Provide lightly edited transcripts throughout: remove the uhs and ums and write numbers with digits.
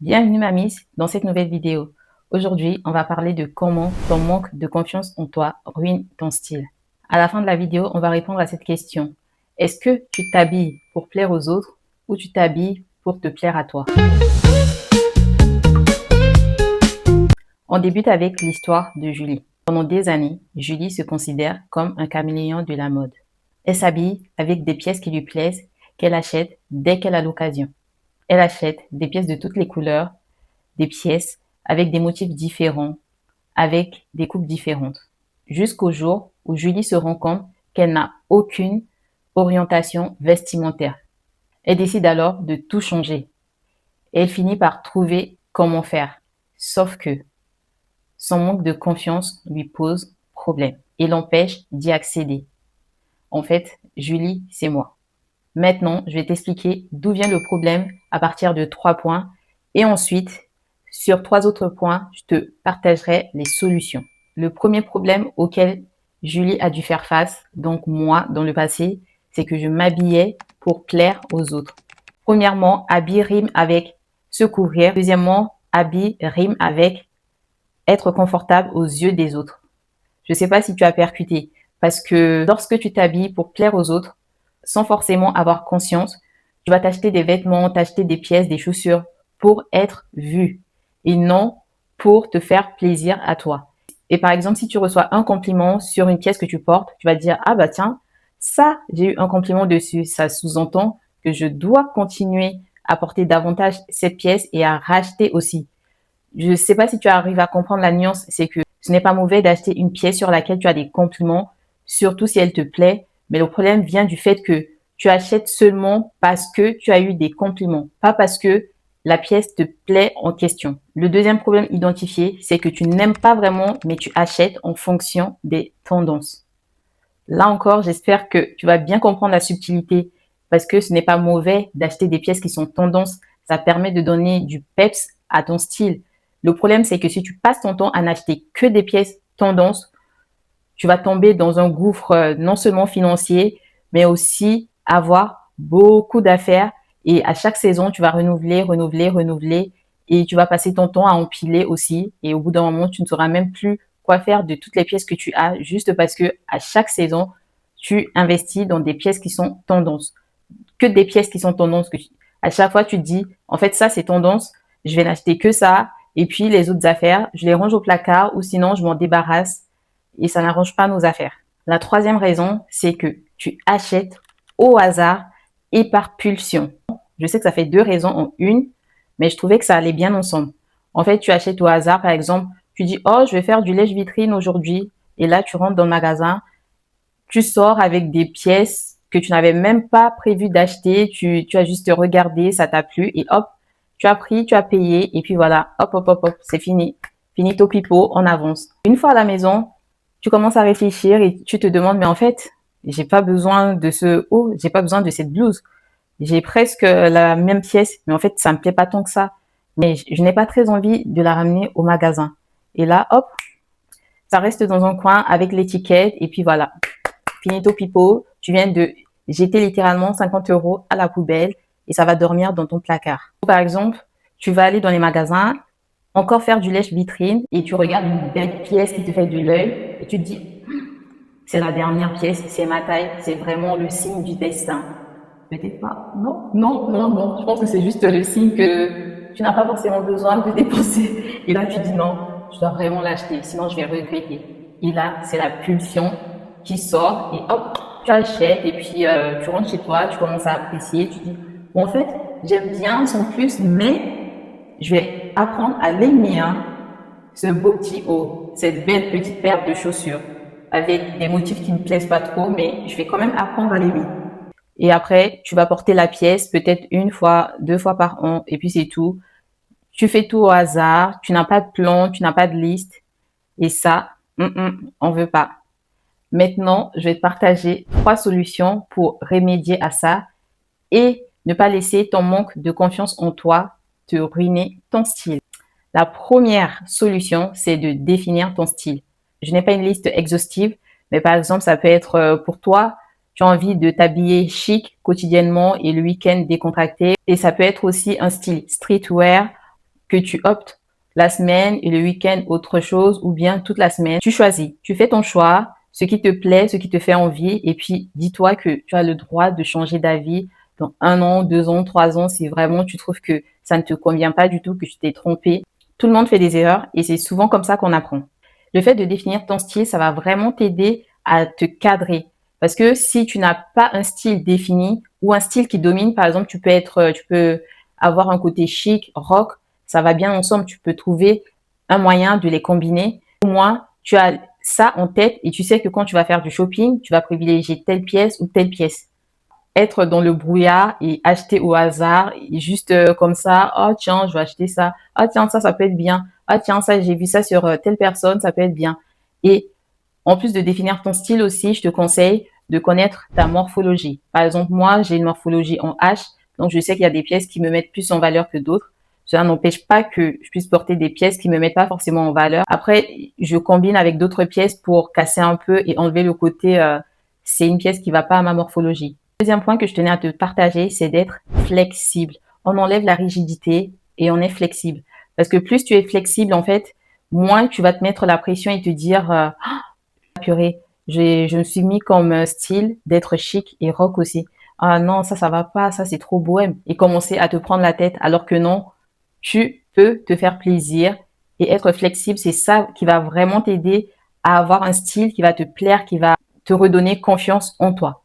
Bienvenue ma miss dans cette nouvelle vidéo. Aujourd'hui, on va parler de comment ton manque de confiance en toi ruine ton style. À la fin de la vidéo, on va répondre à cette question. Est-ce que tu t'habilles pour plaire aux autres ou tu t'habilles pour te plaire à toi? On débute avec l'histoire de Julie. Pendant des années, Julie se considère comme un caméléon de la mode. Elle s'habille avec des pièces qui lui plaisent, qu'elle achète dès qu'elle a l'occasion. Elle achète des pièces de toutes les couleurs, des pièces avec des motifs différents, avec des coupes différentes. Jusqu'au jour où Julie se rend compte qu'elle n'a aucune orientation vestimentaire. Elle décide alors de tout changer. Et elle finit par trouver comment faire. Sauf que son manque de confiance lui pose problème et l'empêche d'y accéder. En fait, Julie, c'est moi. Maintenant, je vais t'expliquer d'où vient le problème à partir de 3 points et ensuite, sur 3 autres points, je te partagerai les solutions. Le premier problème auquel Julie a dû faire face, donc moi, dans le passé, c'est que je m'habillais pour plaire aux autres. Premièrement, habiller rime avec se couvrir. Deuxièmement, habiller rime avec être confortable aux yeux des autres. Je ne sais pas si tu as percuté, parce que lorsque tu t'habilles pour plaire aux autres, sans forcément avoir conscience, tu vas t'acheter des vêtements, t'acheter des pièces, des chaussures pour être vu et non pour te faire plaisir à toi. Et par exemple, si tu reçois un compliment sur une pièce que tu portes, tu vas te dire, ah bah tiens, ça, j'ai eu un compliment dessus. Ça sous-entend que je dois continuer à porter davantage cette pièce et à racheter aussi. Je ne sais pas si tu arrives à comprendre la nuance, c'est que ce n'est pas mauvais d'acheter une pièce sur laquelle tu as des compliments, surtout si elle te plaît, mais le problème vient du fait que tu achètes seulement parce que tu as eu des compliments, pas parce que la pièce te plaît en question. Le deuxième problème identifié, c'est que tu n'aimes pas vraiment, mais tu achètes en fonction des tendances. Là encore, j'espère que tu vas bien comprendre la subtilité parce que ce n'est pas mauvais d'acheter des pièces qui sont tendances. Ça permet de donner du peps à ton style. Le problème, c'est que si tu passes ton temps à n'acheter que des pièces tendances, tu vas tomber dans un gouffre non seulement financier, mais aussi avoir beaucoup d'affaires. Et à chaque saison, tu vas renouveler. Et tu vas passer ton temps à empiler aussi. Et au bout d'un moment, tu ne sauras même plus quoi faire de toutes les pièces que tu as, juste parce que à chaque saison, tu investis dans des pièces qui sont tendances. Que des pièces qui sont tendances. À chaque fois, tu te dis, en fait, ça, c'est tendance. Je vais n'acheter que ça. Et puis, les autres affaires, je les range au placard ou sinon, je m'en débarrasse et ça n'arrange pas nos affaires. La troisième raison, c'est que tu achètes au hasard et par pulsion. Je sais que ça fait deux raisons en une, mais je trouvais que ça allait bien ensemble. En fait, tu achètes au hasard, par exemple, tu dis, oh, je vais faire du lèche-vitrine aujourd'hui. Et là, tu rentres dans le magasin, tu sors avec des pièces que tu n'avais même pas prévu d'acheter, tu as juste regardé, ça t'a plu et hop, tu as pris, tu as payé et puis voilà, hop, c'est fini. Finito pipo, on avance. Une fois à la maison, tu commences à réfléchir et tu te demandes, mais en fait, j'ai pas besoin de ce haut, j'ai pas besoin de cette blouse. J'ai presque la même pièce, mais en fait, ça me plaît pas tant que ça. Mais je n'ai pas très envie de la ramener au magasin. Et là, hop, ça reste dans un coin avec l'étiquette et puis voilà. Finito pipo, tu viens de jeter littéralement 50 € à la poubelle et ça va dormir dans ton placard. Par exemple, tu vas aller dans les magasins, encore faire du lèche-vitrine et tu regardes une belle pièce qui te fait de l'œil et tu te dis, c'est la dernière pièce, c'est ma taille, c'est vraiment le signe du destin. Peut-être pas. Non. Je pense que c'est juste le signe que tu n'as pas forcément besoin de dépenser. Et là, tu dis non, je dois vraiment l'acheter, sinon je vais regretter. Et là, c'est la pulsion qui sort et hop, tu achètes et puis tu rentres chez toi, tu commences à apprécier, tu dis, bon, en fait, j'aime bien son plus, mais je vais apprendre à l'aimer, hein, ce beau petit haut, cette belle petite paire de chaussures avec des motifs qui ne me plaisent pas trop, mais je vais quand même apprendre à l'aimer. Et après, tu vas porter la pièce peut-être une fois, deux fois par an, et puis c'est tout. Tu fais tout au hasard, tu n'as pas de plan, tu n'as pas de liste, et ça, on veut pas. Maintenant, je vais te partager 3 solutions pour remédier à ça et ne pas laisser ton manque de confiance en toi te ruiner ton style. La première solution, c'est de définir ton style. Je n'ai pas une liste exhaustive, mais par exemple, ça peut être pour toi, tu as envie de t'habiller chic quotidiennement et le week-end décontracté. Et ça peut être aussi un style streetwear que tu optes la semaine et le week-end autre chose ou bien toute la semaine. Tu choisis, tu fais ton choix, ce qui te plaît, ce qui te fait envie et puis dis-toi que tu as le droit de changer d'avis dans 1 an, 2 ans, 3 ans si vraiment tu trouves que ça ne te convient pas du tout, que tu t'es trompé. Tout le monde fait des erreurs et c'est souvent comme ça qu'on apprend. Le fait de définir ton style, ça va vraiment t'aider à te cadrer. Parce que si tu n'as pas un style défini ou un style qui domine, par exemple, tu peux avoir un côté chic, rock, ça va bien ensemble, tu peux trouver un moyen de les combiner. Au moins, tu as ça en tête et tu sais que quand tu vas faire du shopping, tu vas privilégier telle pièce ou telle pièce. Être dans le brouillard et acheter au hasard, et juste comme ça, oh tiens, je vais acheter ça, ah tiens, ça peut être bien, ah tiens, ça, j'ai vu ça sur telle personne, ça peut être bien. Et en plus de définir ton style aussi, je te conseille de connaître ta morphologie. Par exemple, moi, j'ai une morphologie en H, donc je sais qu'il y a des pièces qui me mettent plus en valeur que d'autres. Cela n'empêche pas que je puisse porter des pièces qui me mettent pas forcément en valeur. Après, je combine avec d'autres pièces pour casser un peu et enlever le côté c'est une pièce qui va pas à ma morphologie. Le deuxième point que je tenais à te partager, c'est d'être flexible. On enlève la rigidité et on est flexible. Parce que plus tu es flexible, en fait, moins tu vas te mettre la pression et te dire purée, je me suis mis comme style d'être chic et rock aussi. Ah non, ça va pas, ça c'est trop bohème. Et commencer à te prendre la tête alors que non, tu peux te faire plaisir et être flexible, c'est ça qui va vraiment t'aider à avoir un style qui va te plaire, qui va te redonner confiance en toi.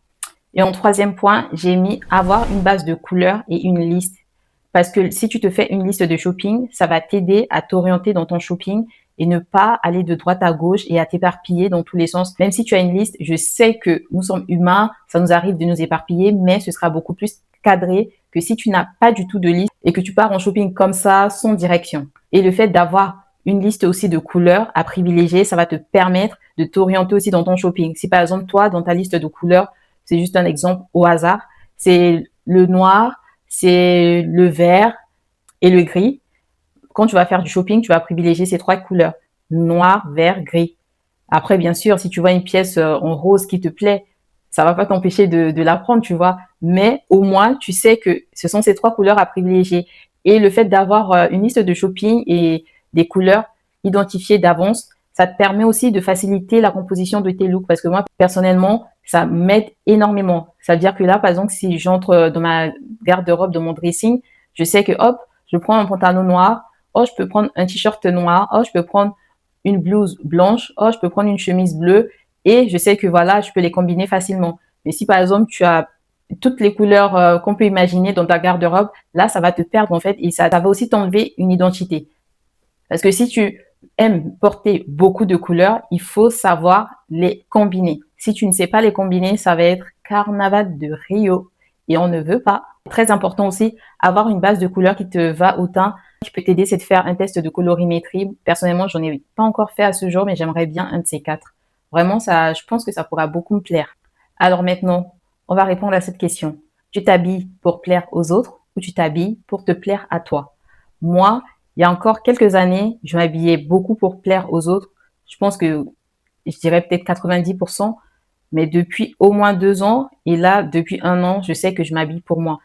Et en troisième point, j'ai mis avoir une base de couleurs et une liste. Parce que si tu te fais une liste de shopping, ça va t'aider à t'orienter dans ton shopping et ne pas aller de droite à gauche et à t'éparpiller dans tous les sens. Même si tu as une liste, je sais que nous sommes humains, ça nous arrive de nous éparpiller, mais ce sera beaucoup plus cadré que si tu n'as pas du tout de liste et que tu pars en shopping comme ça, sans direction. Et le fait d'avoir une liste aussi de couleurs à privilégier, ça va te permettre de t'orienter aussi dans ton shopping. Si par exemple, toi, dans ta liste de couleurs, c'est juste un exemple au hasard, c'est le noir, c'est le vert et le gris. Quand tu vas faire du shopping, tu vas privilégier ces 3 couleurs, noir, vert, gris. Après, bien sûr, si tu vois une pièce en rose qui te plaît, ça va pas t'empêcher de la prendre, tu vois. Mais au moins, tu sais que ce sont ces 3 couleurs à privilégier. Et le fait d'avoir une liste de shopping et des couleurs identifiées d'avance, ça te permet aussi de faciliter la composition de tes looks. Parce que moi, personnellement, ça m'aide énormément. Ça veut dire que là, par exemple, si j'entre dans ma garde-robe, dans mon dressing, je sais que hop, je prends un pantalon noir, oh, je peux prendre un t-shirt noir, oh, je peux prendre une blouse blanche, oh, je peux prendre une chemise bleue et je sais que voilà, je peux les combiner facilement. Mais si par exemple, tu as toutes les couleurs qu'on peut imaginer dans ta garde-robe, là, ça va te perdre en fait et ça va aussi t'enlever une identité. Parce que si tu aimes porter beaucoup de couleurs, il faut savoir les combiner. Si tu ne sais pas les combiner, ça va être carnaval de Rio et on ne veut pas. Très important aussi, avoir une base de couleurs qui te va au teint. Qui peut t'aider, c'est de faire un test de colorimétrie. Personnellement, j'en ai pas encore fait à ce jour, mais j'aimerais bien un de ces 4. Vraiment, ça, je pense que ça pourra beaucoup me plaire. Alors maintenant, on va répondre à cette question. Tu t'habilles pour plaire aux autres ou tu t'habilles pour te plaire à toi? Moi, il y a encore quelques années, je m'habillais beaucoup pour plaire aux autres. Je pense que je dirais peut-être 90%, mais depuis au moins 2 ans, et là, depuis 1 an, je sais que je m'habille pour moi.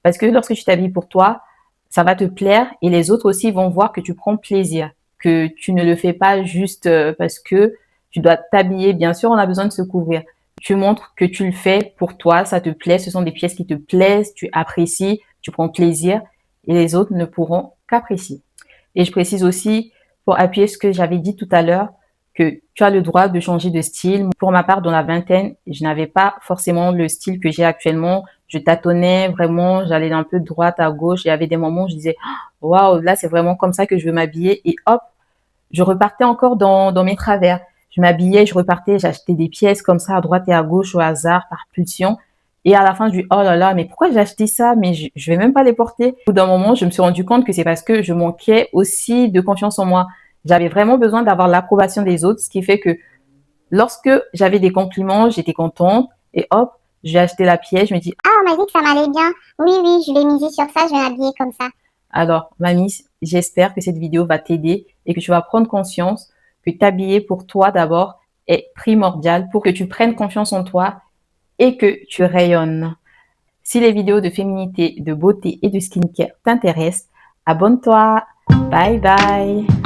Parce que lorsque tu t'habilles pour toi, ça va te plaire et les autres aussi vont voir que tu prends plaisir, que tu ne le fais pas juste parce que tu dois t'habiller. Bien sûr, on a besoin de se couvrir. Tu montres que tu le fais pour toi, ça te plaît, ce sont des pièces qui te plaisent, tu apprécies, tu prends plaisir et les autres ne pourront qu'apprécier. Et je précise aussi, pour appuyer ce que j'avais dit tout à l'heure, que tu as le droit de changer de style. Pour ma part, dans la vingtaine, je n'avais pas forcément le style que j'ai actuellement. Je tâtonnais vraiment, j'allais un peu de droite à gauche. Il y avait des moments où je disais, waouh, là, c'est vraiment comme ça que je veux m'habiller. Et hop, je repartais encore dans mes travers. Je m'habillais, je repartais, j'achetais des pièces comme ça à droite et à gauche au hasard, par pulsion. Et à la fin, je dis, oh là là, mais pourquoi j'ai acheté ça? Mais je vais même pas les porter. Au bout d'un moment, je me suis rendu compte que c'est parce que je manquais aussi de confiance en moi. J'avais vraiment besoin d'avoir l'approbation des autres, ce qui fait que lorsque j'avais des compliments, j'étais contente et hop, j'ai acheté la pièce, je me dis, ah, on m'a dit que ça m'allait bien. Oui, oui, je vais miser sur ça, je vais m'habiller comme ça. Alors, mamie, j'espère que cette vidéo va t'aider et que tu vas prendre conscience que t'habiller pour toi d'abord est primordial pour que tu prennes confiance en toi et que tu rayonnes. Si les vidéos de féminité, de beauté et de skincare t'intéressent, abonne-toi. Bye bye.